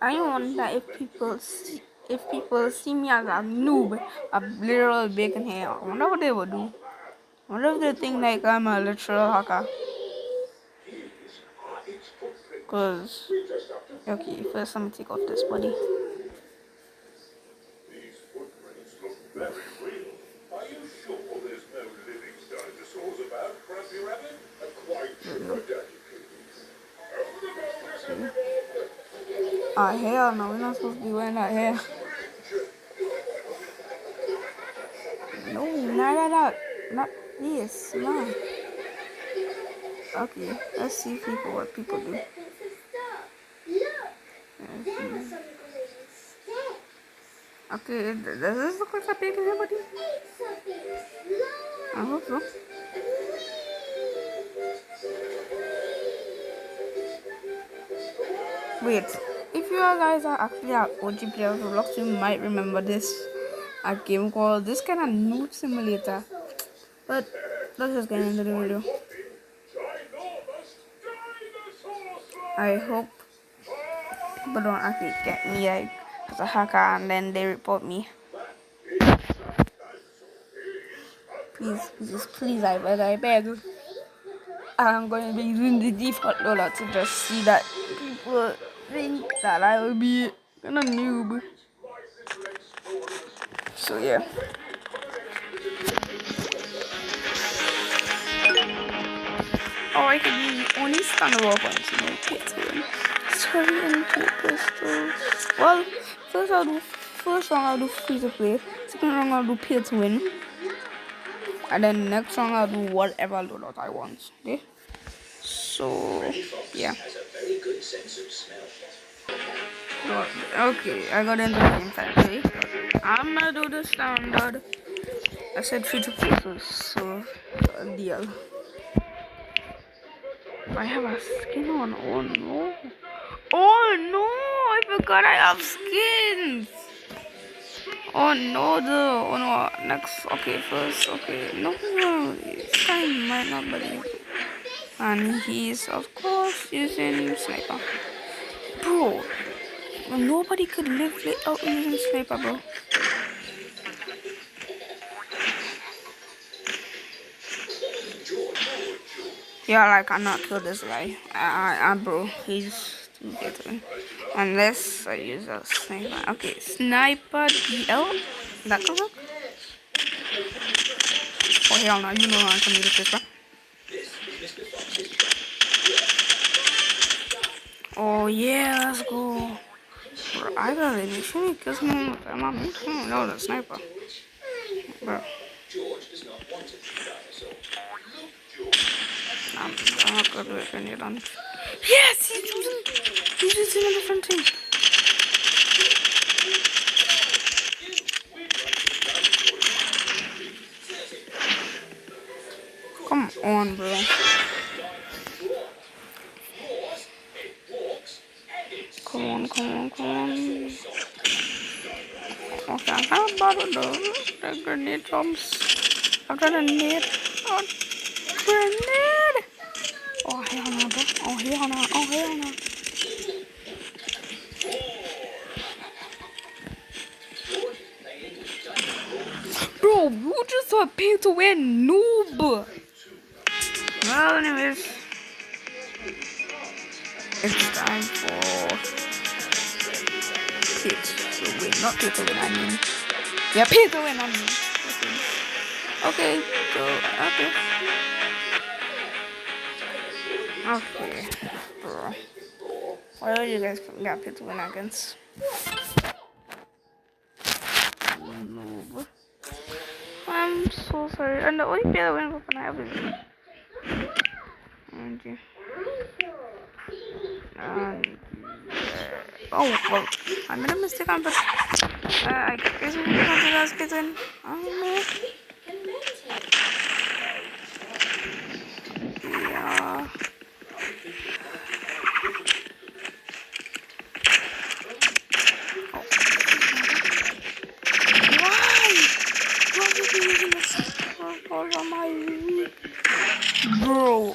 I wonder if people see me as a noob, a literal bacon hair. I wonder what they would do. I wonder if they think like I'm a literal hacker. Cause okay, first let me take off this body. Ah, hell no, we're not supposed to be wearing that hair. No, not that. Not this, no. Okay, let's see what people do. Okay, does this look like a baby everybody? I hope so. Wait, if you guys are actually an OG player of Roblox, you might remember this a game called this kind of Noob Simulator. But let's just get into the video. I hope people don't actually get me like as a hacker and then they report me. Please, I beg. I'm going to be using the default loader to just see that people think that I will be kind of noob. So yeah. Oh, I can use only standable points, you know, P2w. Sorry, and pistol. Well, first round I'll do free to play. Second round I'll do pay to win. And then next round I'll do whatever loadout I want. Okay? So yeah. Okay, I got into the game finally. I'm gonna do the standard. I said free to play, so a deal. I have a skin on. Oh no! Oh no! I forgot I have skins. Oh no! Oh no! Next. Okay, first. Okay, no. This guy might not believe. And he's of course using sniper. Bro, nobody could live without using sniper, bro. Yeah, like I cannot kill this guy. Bro, he's too good. Unless I use a sniper. Okay, sniper DL. That could work. Oh hell no, you know how to use this, bro. Oh yeah, let's go. Bro, I gotta make sure he kills me with that. No, the sniper. Bro. I'm not gonna do it when you're done. Yes, he's using a different team. Come on, bro. Come on. Okay, I can't bother the grenade bombs. I've got a grenade. Oh, grenade! Oh, hell no, bro. Oh, hell no. Bro, you just saw P2w noob. Well, anyways, it's time for Pit. So wait, not P2w, I mean. Yeah, P2w, I mean. Okay, Okay, bro. Why do you guys got P2w against? Noob. I'm so sorry. And the only player that went for I have is oh well, I made a mistake on the I guess we can do that kitten. I don't know. Yeah. Why did you using this? Oh my bro.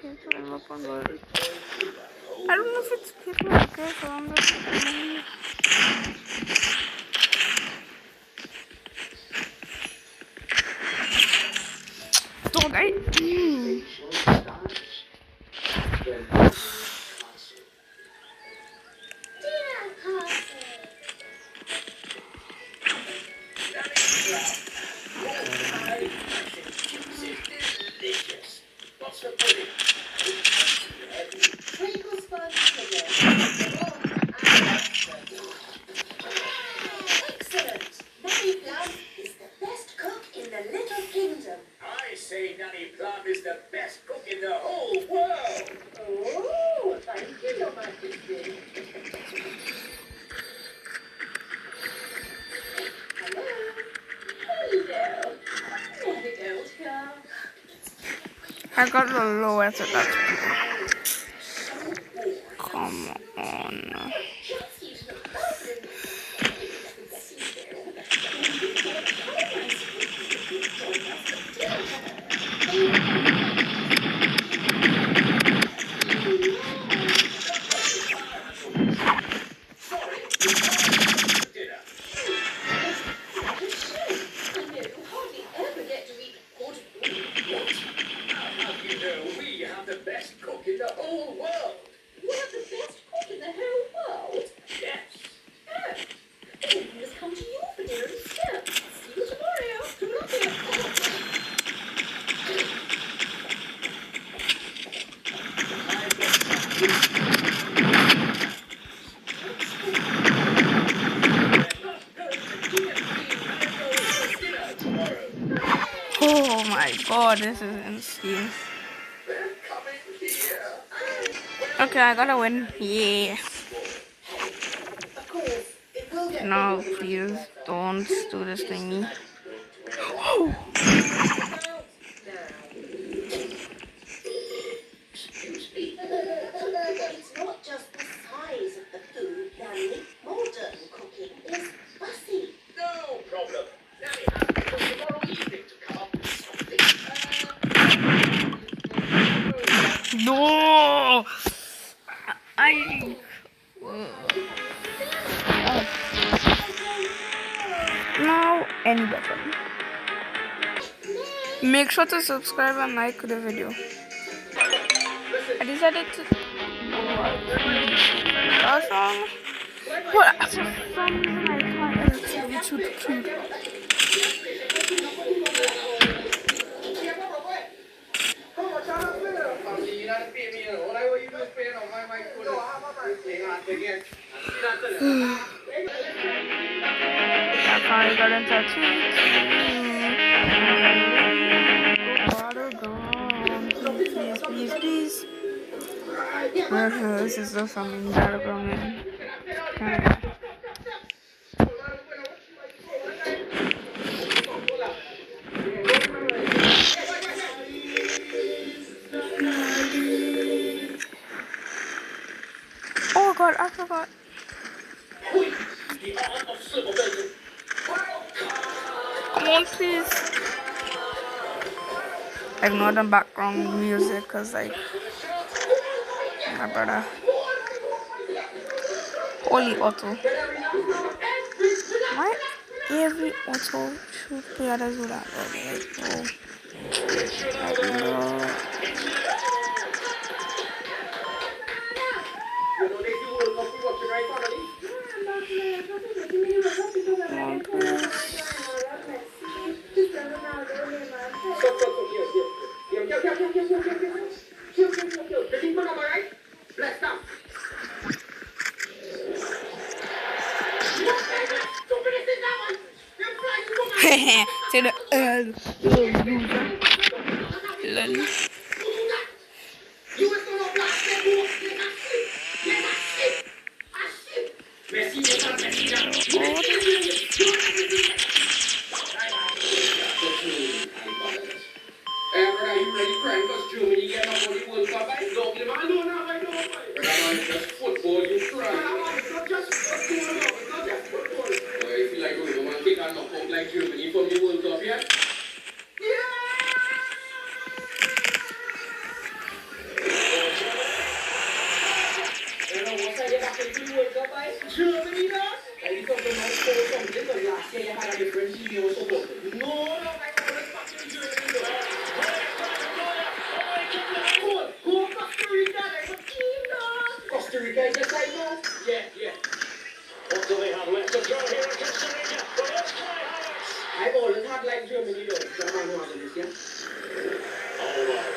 Okay, so I'm up on board. I don't know if it's people okay, so I'm just dog, I got the lowest at that. Come on. Oh my god, this is insane. Okay, I gotta win. Yeah. No, please don't do this to me. It's not just the size of the food, Nanny. Modern cooking is fussy. No problem. Nanny has until tomorrow evening to come up with something. No! Now, any better. Make sure to subscribe and like the video. I decided to. That song. Well, for some reason I can't edit TV too cute. I finally got into a tweet. Please. This is so something that I'm in. Oh god, I forgot. Come on, please. Ignore the background music because, like, my brother. Holy auto. Why every auto should play others do that? To the you're back in the World Cup, right? Germany, no? And you come to my school something, but last year you had a different team you were supporting. No, I come back in Germany, no. Go Costa Rica, there's a team, no? Costa Rica is just like no? Yeah. What do they have left to go here in Costa Rica? Well, let's try Alex. I've always had like Germany, though. Germany has this year. All right.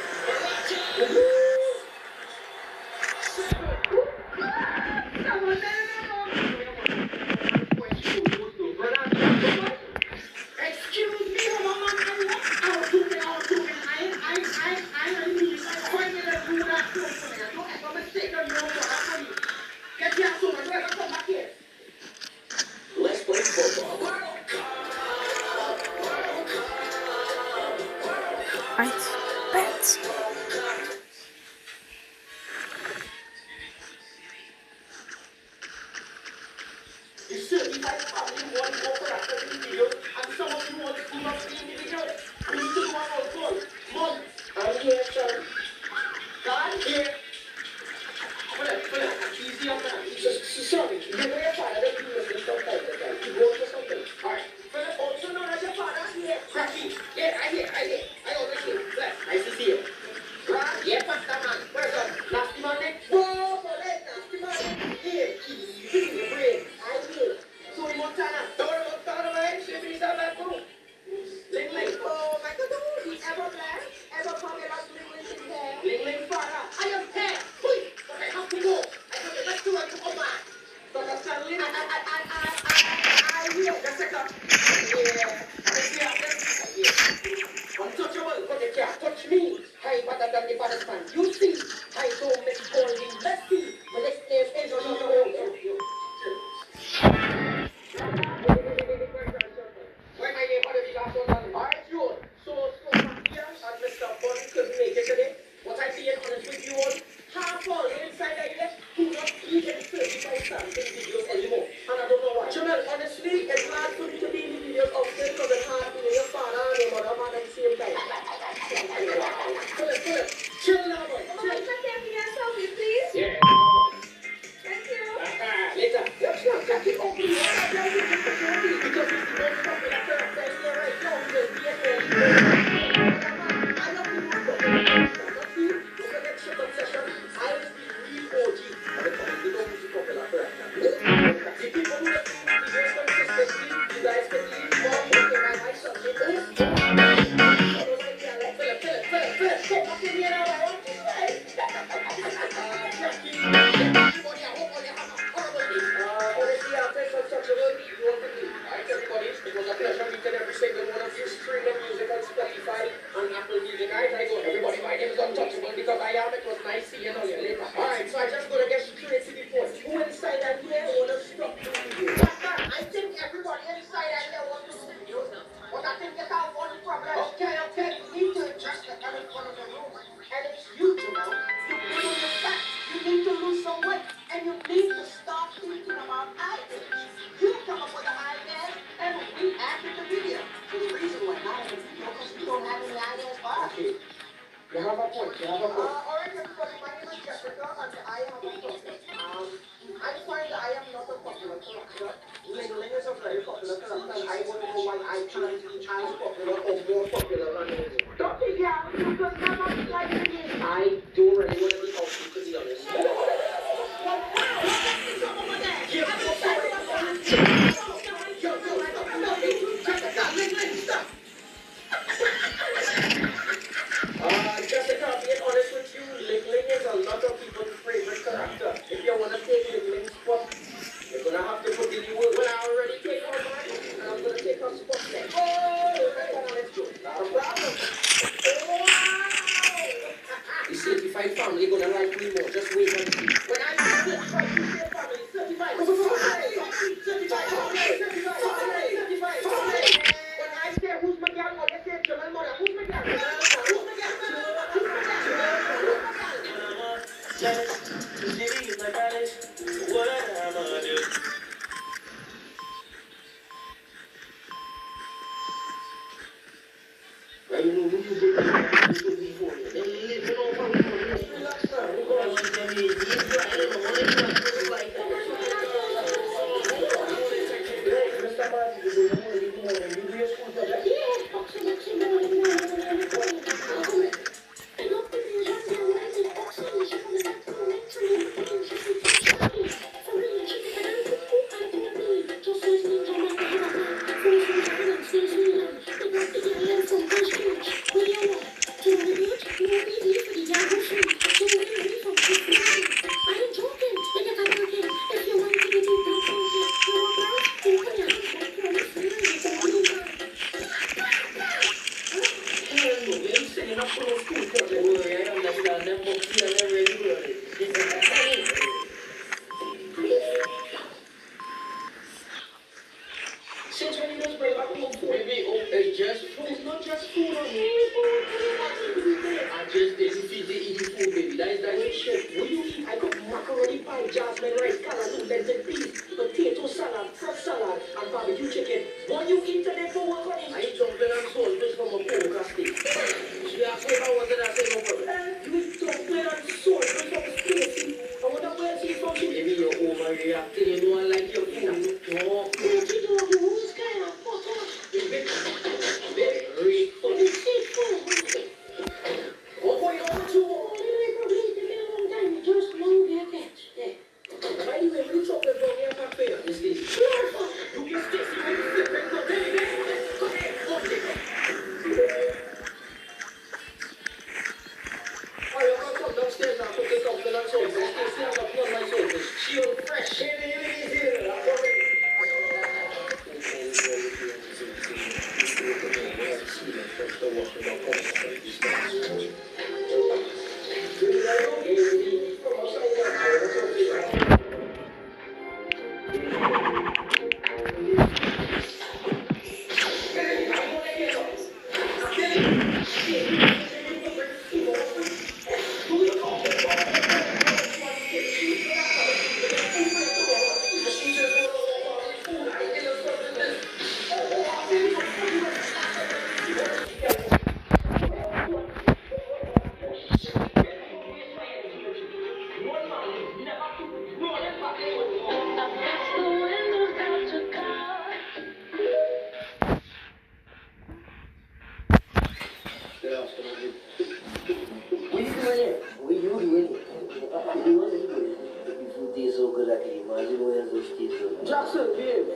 Excuse me, Mama. I was talking. I need to do that. If I'm mistaken, you know what? Get your son and let her come back here. Let's play football. I bet. You certified family one go for after the video, and some of you want to do not see the video. We need to do one also. Mom, I'm here, sir. God, here. Hold on. Easy up now. Sorry, you know your father that you listen sometimes. You go for something. Alright. Philip, also known as your father. Here. Cracky. Yeah, I hear. I always hear. Nice to see you. Right? Yeah, Pastor man. Where's up? Nasty man next. Whoa, for that nasty man. Here, easy in the brain. I hear. So Montana. Montana, man. Shipping is out that too. Ling. Oh, my God. He ever blessed? Ever come here like Ling in there? Ling, father. I am here. Quick. But I have to go. I have to let you run to come back. So that's suddenly I hear. Just a second. Yeah. Untouchable, but they can't touch me. I better than the father's man. You see, I don't make calling messy. My next name is Why my name other last one? Alright, June. So here and Mr. Bunny couldn't make it today. What I being honest with you all, half all inside I left do not even 35 something videos anymore. And I don't know why. Jamel, honestly, it's hard for me to be in the videos of this because it's hard being your father and your mother man at the same time. Philip, chill now, boy. Mama, can I get me a selfie, please? Yeah. Thank you. Later. Let's not jack it open. Because it's the most popular character here right now. Because we are here. I love the most popular character. Not you. Look at that shit obsession. I was the real OG. And the comedy don't use the popular character. The people who are doing videos consistently, you guys can leave more. Okay, my subject is. Philip, come back in here now. I want you guys. Jackie. Everybody, I hope all you have a horrible day. Honestly, after such a good week, you want to do. Alright, everybody, it was a pleasure meeting every single one of you streaming music on Spotify and Apple Music. Alright, I go. Everybody, my name is Untouchable because I am. It was nice seeing all you later. Alright, so I just gonna get straight to the point. Who inside and here wanna stop the video? I think everybody inside and here wants to see the video. But I think you have one problem. Okay. You need to adjust the everyone in the room. And it's you, Jamal. You put on your back. You need to lose some weight. And you need to stop thinking about ideas. You come up with an idea and we act in the video. There's a reason why not in the video because we don't have any ideas for us. Okay. You have a point. Alright, everybody. My name is Jessica and I have a problem. I find that I am not a popular character. Ling is a very popular character and I want to know why I can't be as popular or more popular than Ling. Don't be young, you could never be like me. I don't really want to be outfit, to be honest. Jessica, being honest with you, Ling is a lot of people's favorite character. If you want to take Ling's spot, you're going to have to put in the work. Well, I already take her mine, and I'm going to take her spot next. Oh, let's go. Not a problem. The certified family gonna like me more. Just wait and see. When I say certified, you say family. Certified family. When I say who's my girl, or you say Jamal mother, who's my girl? Who's my girl? just food, not just food. I just didn't feed the eating food, baby. That's shit. What you eat? I cook macaroni pie, jasmine rice, callaloo, lentil peas, potato salad, fruit salad, and barbecue chicken. What you eat today for work, honey? I eat dumpling and sauce just from a pork casting. She asked me how was it, I said no problem. You eat dumpling and sauce just from a spicy. I wonder where she's from. She gave me your overreacting. You don't like your food. No. P2w, who's kind of fuck off? Very funny. What boy on to? Just move your catch. By the way, when you talk about me, I'm not fair. Is this? You can still see when you flip it. Go ahead. Oh, you're going to come downstairs now. Cook this up. Then I'm sorry. Stacey has a plug my soul. She on fresh. Jackson, babe.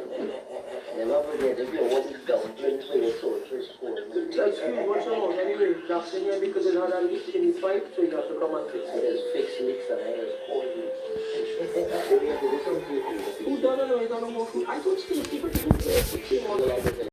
Never forget, if you want to down, drink for your soul, first score. Excuse what's wrong? Anyway, Jackson here because it had a leak in the pipe, so you have to come and fix it. I just fix leaks and I just call you. Who done it? I don't know more food. I thought Stacey pretty good.